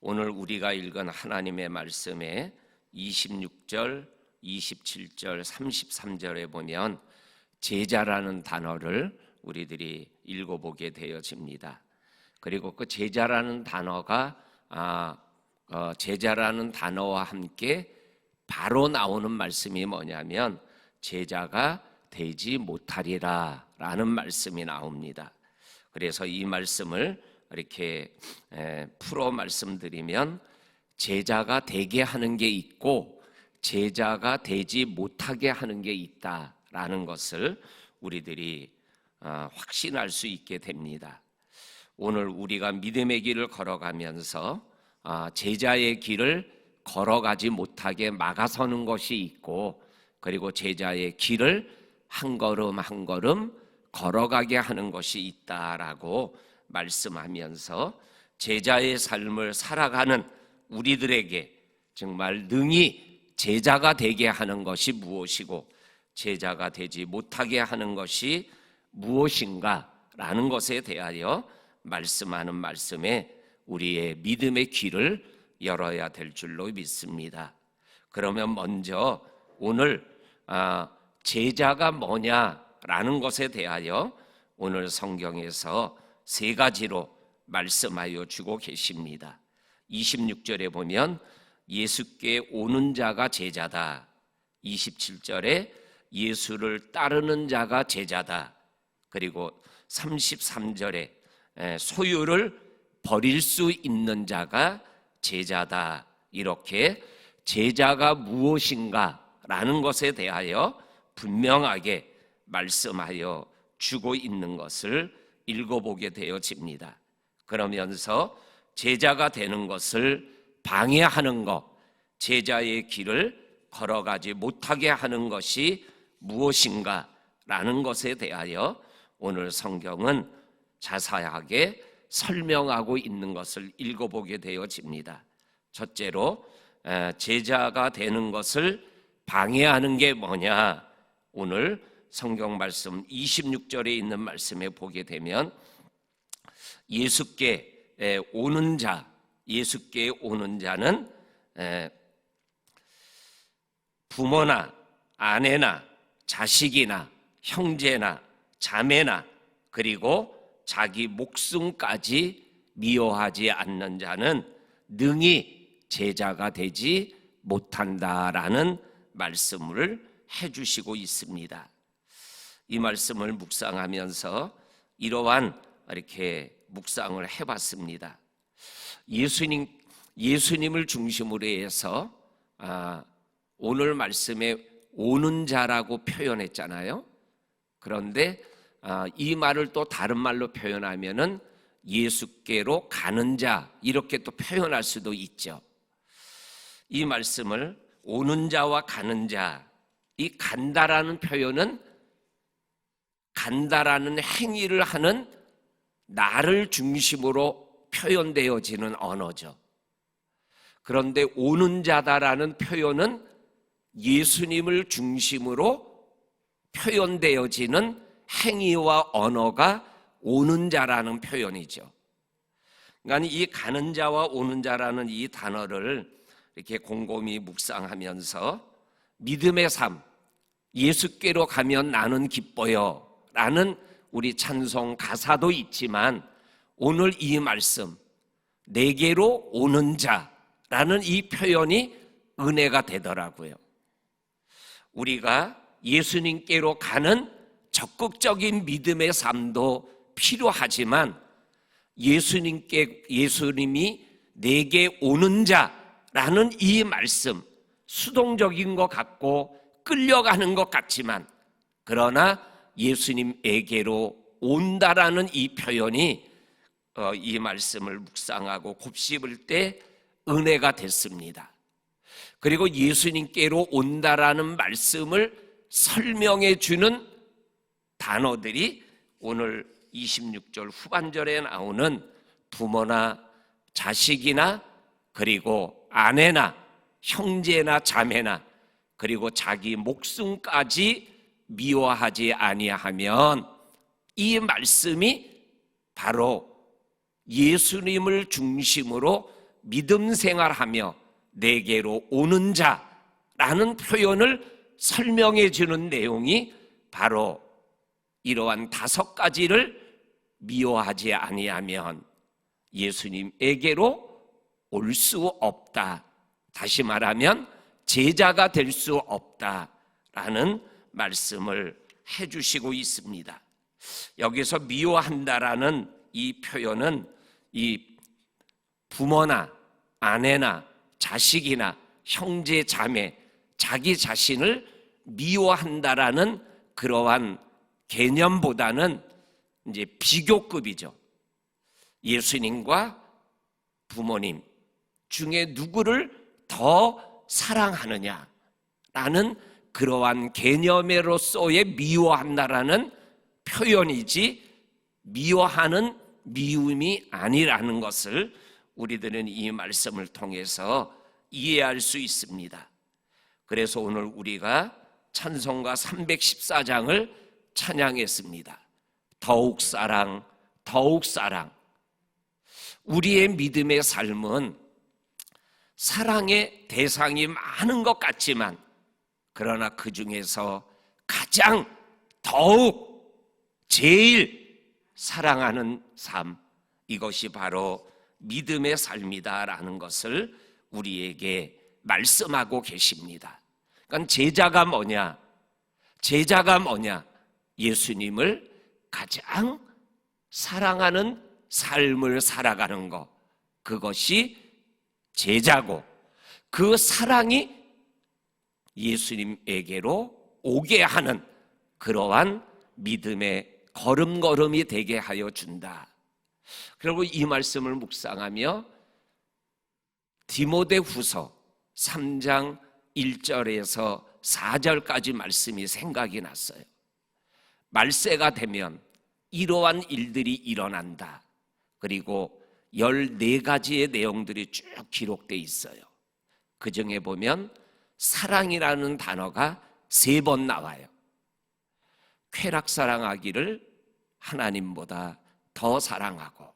오늘 우리가 읽은 하나님의 말씀에 26절, 27절, 33절에 보면 제자라는 단어를 우리들이 읽어보게 되어집니다. 그리고 그 제자라는 단어가 제자라는 단어와 함께 바로 나오는 말씀이 뭐냐면 제자가 되지 못하리라 라는 말씀이 나옵니다. 그래서 이 말씀을 이렇게 풀어 말씀드리면 제자가 되게 하는 게 있고 제자가 되지 못하게 하는 게 있다라는 것을 우리들이 확신할 수 있게 됩니다. 오늘 우리가 믿음의 길을 걸어가면서 제자의 길을 걸어가지 못하게 막아서는 것이 있고 그리고 제자의 길을 한 걸음 한 걸음 걸어가게 하는 것이 있다라고 말씀하면서 제자의 삶을 살아가는 우리들에게 정말 능히 제자가 되게 하는 것이 무엇이고 제자가 되지 못하게 하는 것이 무엇인가라는 것에 대하여 말씀하는 말씀에 우리의 믿음의 길을 열어야 될 줄로 믿습니다. 그러면 먼저 오늘 제자가 뭐냐라는 것에 대하여 오늘 성경에서 세 가지로 말씀하여 주고 계십니다. 26절에 보면 예수께 오는 자가 제자다. 27절에 예수를 따르는 자가 제자다. 그리고 33절에 소유를 버릴 수 있는 자가 제자다. 이렇게 제자가 무엇인가라는 것에 대하여 분명하게 말씀하여 주고 있는 것을 읽어보게 되어집니다. 그러면서 제자가 되는 것을 방해하는 것, 제자의 길을 걸어가지 못하게 하는 것이 무엇인가라는 것에 대하여 오늘 성경은 자세하게 설명하고 있는 것을 읽어보게 되어집니다. 첫째로 제자가 되는 것을 방해하는 게 뭐냐? 오늘 성경 말씀 26절에 있는 말씀에 보게 되면 예수께 오는 자, 예수께 오는 자는 부모나 아내나 자식이나 형제나 자매나 그리고 자기 목숨까지 미워하지 않는 자는 능히 제자가 되지 못한다라는 말씀을 해주시고 있습니다. 이 말씀을 묵상하면서 이러한 이렇게 묵상을 해봤습니다. 예수님을 중심으로 해서 오늘 말씀에 오는 자라고 표현했잖아요. 그런데 이 말을 또 다른 말로 표현하면은 예수께로 가는 자 이렇게 또 표현할 수도 있죠. 이 말씀을 오는 자와 가는 자, 이 간다라는 표현은 간다라는 행위를 하는 나를 중심으로 표현되어지는 언어죠. 그런데 오는 자다라는 표현은 예수님을 중심으로 표현되어지는 행위와 언어가 오는 자라는 표현이죠. 그러니까 이 가는 자와 오는 자라는 이 단어를 이렇게 곰곰이 묵상하면서 믿음의 삶, 예수께로 가면 나는 기뻐요 라는 우리 찬송 가사도 있지만 오늘 이 말씀 내게로 오는 자라는 이 표현이 은혜가 되더라고요. 우리가 예수님께로 가는 적극적인 믿음의 삶도 필요하지만 예수님이 내게 오는 자라는 이 말씀 수동적인 것 같고 끌려가는 것 같지만 그러나 예수님에게로 온다라는 이 표현이 이 말씀을 묵상하고 곱씹을 때 은혜가 됐습니다. 그리고 예수님께로 온다라는 말씀을 설명해 주는 단어들이 오늘 26절 후반절에 나오는 부모나 자식이나 그리고 아내나 형제나 자매나 그리고 자기 목숨까지 미워하지 아니하면 이 말씀이 바로 예수님을 중심으로 믿음 생활하며 내게로 오는 자라는 표현을 설명해 주는 내용이 바로 이러한 5가지를 미워하지 아니하면 예수님에게로 올 수 없다. 다시 말하면 제자가 될 수 없다라는 말씀을 해주시고 있습니다. 여기서 미워한다라는 이 표현은 이 부모나 아내나 자식이나 형제 자매, 자기 자신을 미워한다라는 그러한 개념보다는 이제 비교급이죠. 예수님과 부모님 중에 누구를 더 사랑하느냐라는 그러한 개념으로서의 미워한다라는 표현이지 미워하는 미움이 아니라는 것을 우리들은 이 말씀을 통해서 이해할 수 있습니다. 그래서 오늘 우리가 찬송가 314장을 찬양했습니다. 더욱 사랑, 더욱 사랑. 우리의 믿음의 삶은 사랑의 대상이 많은 것 같지만 그러나 그 중에서 가장 더욱 제일 사랑하는 삶, 이것이 바로 믿음의 삶이다라는 것을 우리에게 말씀하고 계십니다. 그러니까 제자가 뭐냐? 제자가 뭐냐? 예수님을 가장 사랑하는 삶을 살아가는 것, 그것이 제자고, 그 사랑이 예수님에게로 오게 하는 그러한 믿음의 걸음걸음이 되게 하여 준다. 그리고 이 말씀을 묵상하며 디모데후서 3장 1절에서 4절까지 말씀이 생각이 났어요. 말세가 되면 이러한 일들이 일어난다. 그리고 14가지의 내용들이 쭉 기록되어 있어요. 그 중에 보면 사랑이라는 단어가 3번 나와요. 쾌락사랑하기를 하나님보다 더 사랑하고,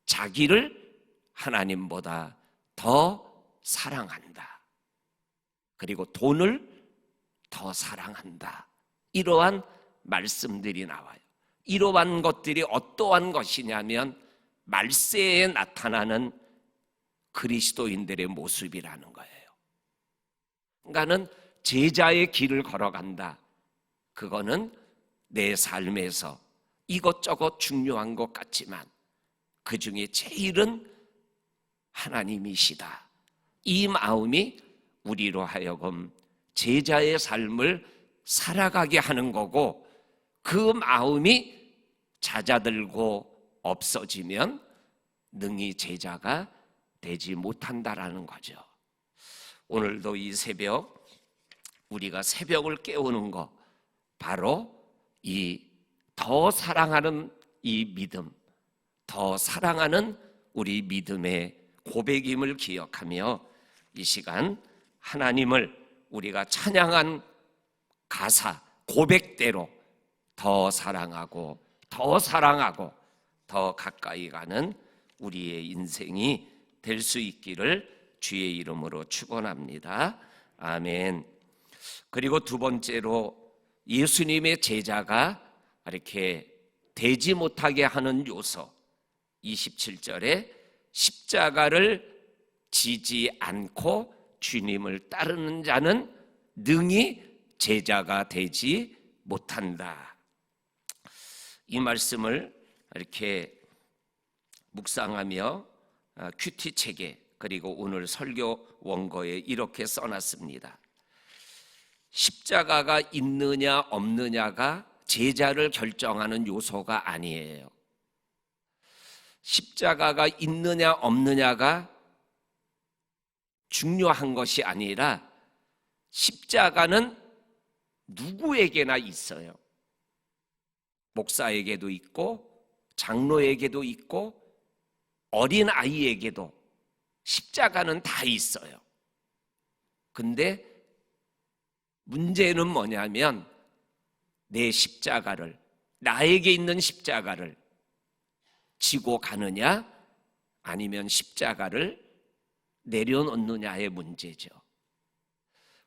자기를 하나님보다 더 사랑한다. 그리고 돈을 더 사랑한다. 이러한 말씀들이 나와요. 이러한 것들이 어떠한 것이냐면 말세에 나타나는 그리스도인들의 모습이라는 거예요. 그러니까는 제자의 길을 걸어간다. 그거는 내 삶에서 이것저것 중요한 것 같지만 그 중에 제일은 하나님이시다. 이 마음이 우리로 하여금 제자의 삶을 살아가게 하는 거고, 그 마음이 잦아들고 없어지면 능히 제자가 되지 못한다라는 거죠. 오늘도 이 새벽 우리가 새벽을 깨우는 거 바로 이 더 사랑하는 이 믿음, 더 사랑하는 우리 믿음의 고백임을 기억하며 이 시간 하나님을 우리가 찬양한 가사 고백대로 더 사랑하고 더 사랑하고 더 가까이 가는 우리의 인생이 될 수 있기를 주의 이름으로 축원합니다. 아멘. 그리고 두 번째로 예수님의 제자가 이렇게 되지 못하게 하는 요소, 27절에 십자가를 지지 않고 주님을 따르는 자는 능히 제자가 되지 못한다. 이 말씀을 이렇게 묵상하며 큐티 책에 그리고 오늘 설교 원고에 이렇게 써놨습니다. 십자가가 있느냐 없느냐가 제자를 결정하는 요소가 아니에요. 십자가가 있느냐 없느냐가 중요한 것이 아니라 십자가는 누구에게나 있어요. 목사에게도 있고 장로에게도 있고 어린 아이에게도 십자가는 다 있어요. 근데 문제는 뭐냐면 내 십자가를, 나에게 있는 십자가를 지고 가느냐 아니면 십자가를 내려놓느냐의 문제죠.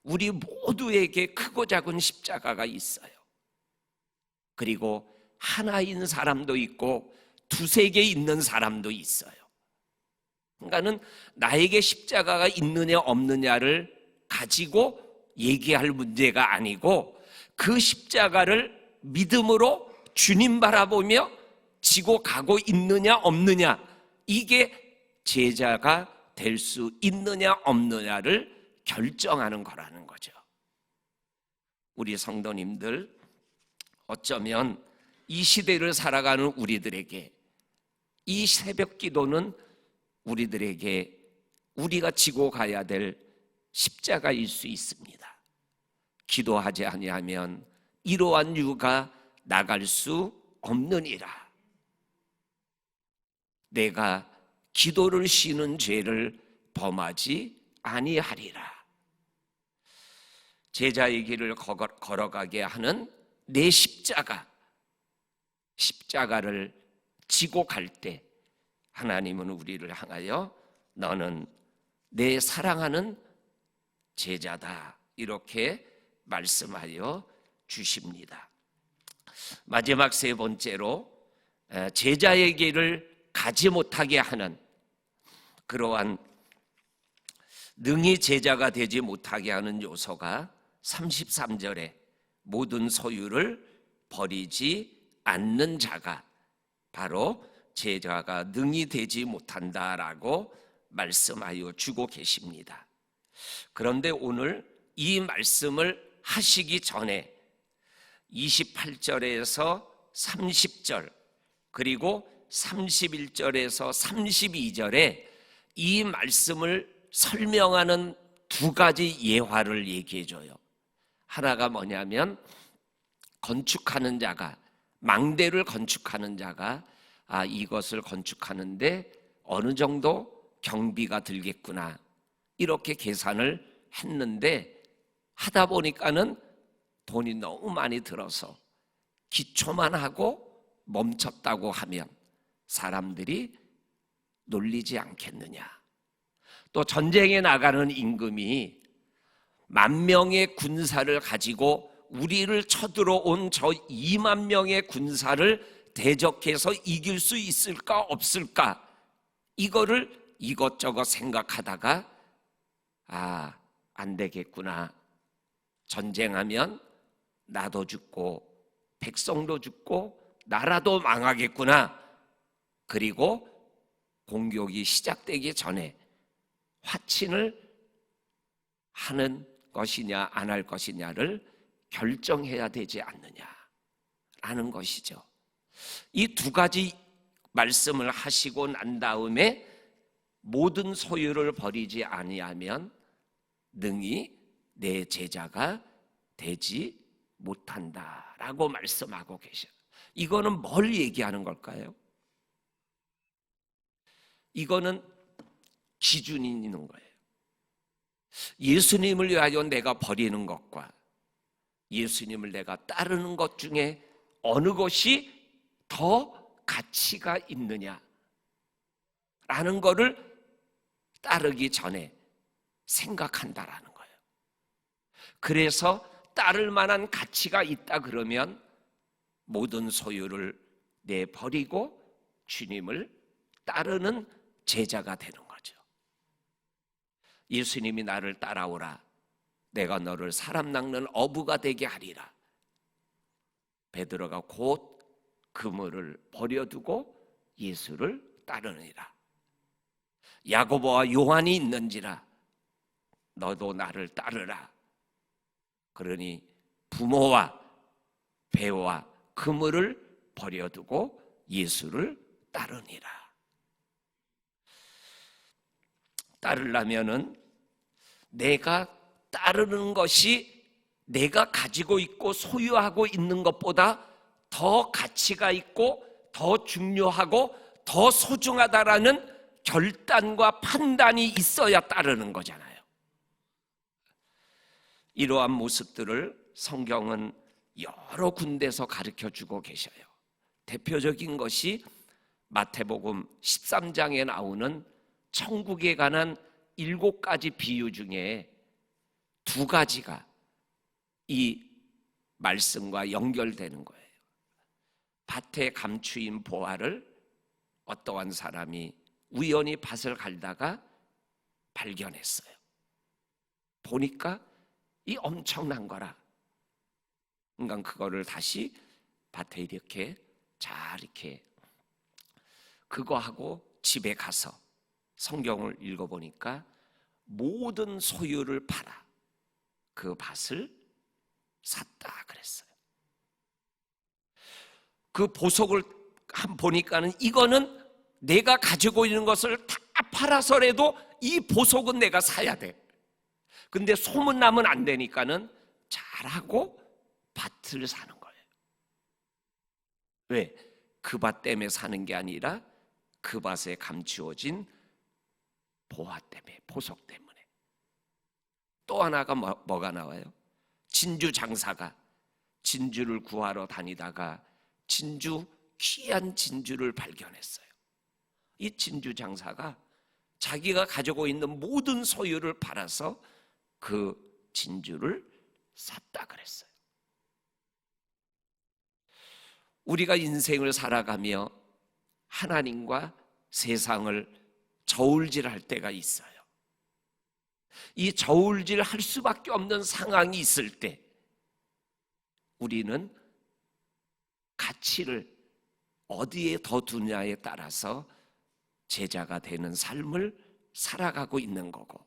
우리 모두에게 크고 작은 십자가가 있어요. 그리고 하나인 사람도 있고 두세 개 있는 사람도 있어요. 그러니까는 나에게 십자가가 있느냐 없느냐를 가지고 얘기할 문제가 아니고 그 십자가를 믿음으로 주님 바라보며 지고 가고 있느냐 없느냐, 이게 제자가 될 수 있느냐 없느냐를 결정하는 거라는 거죠. 우리 성도님들, 어쩌면 이 시대를 살아가는 우리들에게 이 새벽 기도는 우리들에게 우리가 지고 가야 될 십자가일 수 있습니다. 기도하지 아니하면 이러한 유가 나갈 수 없느니라. 내가 기도를 쉬는 죄를 범하지 아니하리라. 제자의 길을 걸어가게 하는 내 십자가를 지고 갈 때 하나님은 우리를 향하여 너는 내 사랑하는 제자다, 이렇게 말씀하여 주십니다. 마지막 세 번째로 제자의 길을 가지 못하게 하는, 그러한 능히 제자가 되지 못하게 하는 요소가 33절에 모든 소유를 버리지 않는 자가 바로 제자가 능히 되지 못한다라고 말씀하여 주고 계십니다. 그런데 오늘 이 말씀을 하시기 전에 28절에서 30절 그리고 31절에서 32절에 이 말씀을 설명하는 두 가지 예화를 얘기해 줘요. 하나가 뭐냐면 건축하는 자가, 망대를 건축하는 자가 이것을 건축하는데 어느 정도 경비가 들겠구나, 이렇게 계산을 했는데 하다 보니까는 돈이 너무 많이 들어서 기초만 하고 멈췄다고 하면 사람들이 놀리지 않겠느냐. 또 전쟁에 나가는 임금이 10,000명의 군사를 가지고 우리를 쳐들어온 저 20,000명의 군사를 대적해서 이길 수 있을까 없을까, 이거를 이것저것 생각하다가 안 되겠구나. 전쟁하면 나도 죽고 백성도 죽고 나라도 망하겠구나. 그리고 공격이 시작되기 전에 화친을 하는 것이냐 안 할 것이냐를 결정해야 되지 않느냐라는 것이죠. 이 두 가지 말씀을 하시고 난 다음에 모든 소유를 버리지 아니하면 능히 내 제자가 되지 못한다라고 말씀하고 계셔요. 이거는 뭘 얘기하는 걸까요? 이거는 기준이 있는 거예요. 예수님을 위하여 내가 버리는 것과 예수님을 내가 따르는 것 중에 어느 것이 더 가치가 있느냐라는 것을 따르기 전에 생각한다라는 거예요. 그래서 따를 만한 가치가 있다 그러면 모든 소유를 내버리고 주님을 따르는 제자가 되는 거죠. 예수님이 나를 따라오라, 내가 너를 사람 낚는 어부가 되게 하리라. 베드로가 곧 그물을 버려두고 예수를 따르니라. 야고보와 요한이 있는지라 너도 나를 따르라. 그러니 부모와 배와 그물을 버려두고 예수를 따르니라. 따르려면은 내가 따르는 것이 내가 가지고 있고 소유하고 있는 것보다 더 가치가 있고 더 중요하고 더 소중하다라는 결단과 판단이 있어야 따르는 거잖아요. 이러한 모습들을 성경은 여러 군데서 가르쳐주고 계셔요. 대표적인 것이 마태복음 13장에 나오는 천국에 관한 7가지 비유 중에 2가지가 이 말씀과 연결되는 거예요. 밭에 감추인 보화를 어떠한 사람이 우연히 밭을 갈다가 발견했어요. 보니까 이 엄청난 거라. 그러니까 그거를 다시 밭에 이렇게 잘 이렇게 그거 하고 집에 가서 성경을 읽어보니까 모든 소유를 팔아 그 밭을 샀다 그랬어요. 그 보석을 보니까는 이거는 내가 가지고 있는 것을 다 팔아서라도 이 보석은 내가 사야 돼. 근데 소문나면 안 되니까는 잘하고 밭을 사는 거예요. 왜? 그 밭 때문에 사는 게 아니라 그 밭에 감추어진 보화 때문에, 보석 때문에. 또 하나가 뭐가 나와요? 진주 장사가 진주를 구하러 다니다가 귀한 진주를 발견했어요. 이 진주 장사가 자기가 가지고 있는 모든 소유를 팔아서 그 진주를 샀다 그랬어요. 우리가 인생을 살아가며 하나님과 세상을 저울질할 때가 있어요. 이 저울질할 수밖에 없는 상황이 있을 때 우리는 가치를 어디에 더 두냐에 따라서 제자가 되는 삶을 살아가고 있는 거고,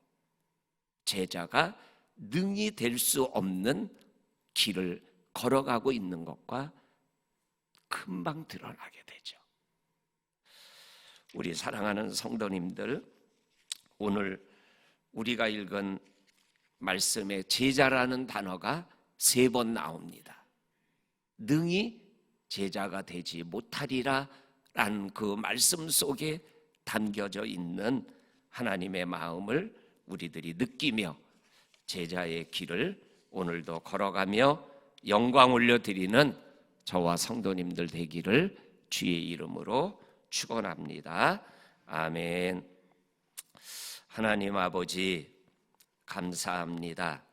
제자가 능히 될 수 없는 길을 걸어가고 있는 것과 금방 드러나게 되죠. 우리 사랑하는 성도님들, 오늘 우리가 읽은 말씀에 제자라는 단어가 3번 나옵니다. 능히 제자가 되지 못하리라 라는 그 말씀 속에 담겨져 있는 하나님의 마음을 우리들이 느끼며 제자의 길을 오늘도 걸어가며 영광 올려드리는 저와 성도님들 되기를 주의 이름으로 축원합니다. 아멘. 하나님 아버지 감사합니다.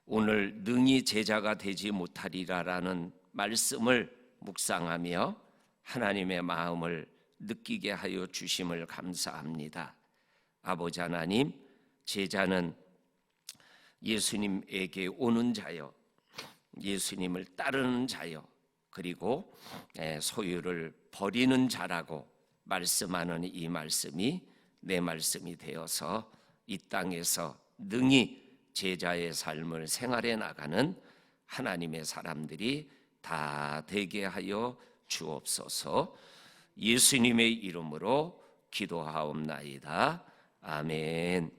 오늘 능히 제자가 되지 못하리라라는 말씀을 묵상하며 하나님의 마음을 느끼게 하여 주심을 감사합니다. 아버지 하나님, 제자는 예수님에게 오는 자요, 예수님을 따르는 자요, 그리고 소유를 버리는 자라고 말씀하는 이 말씀이 내 말씀이 되어서 이 땅에서 능히 제자의 삶을 생활해 나가는 하나님의 사람들이 다 되게 하여 주옵소서. 예수님의 이름으로 기도하옵나이다. 아멘.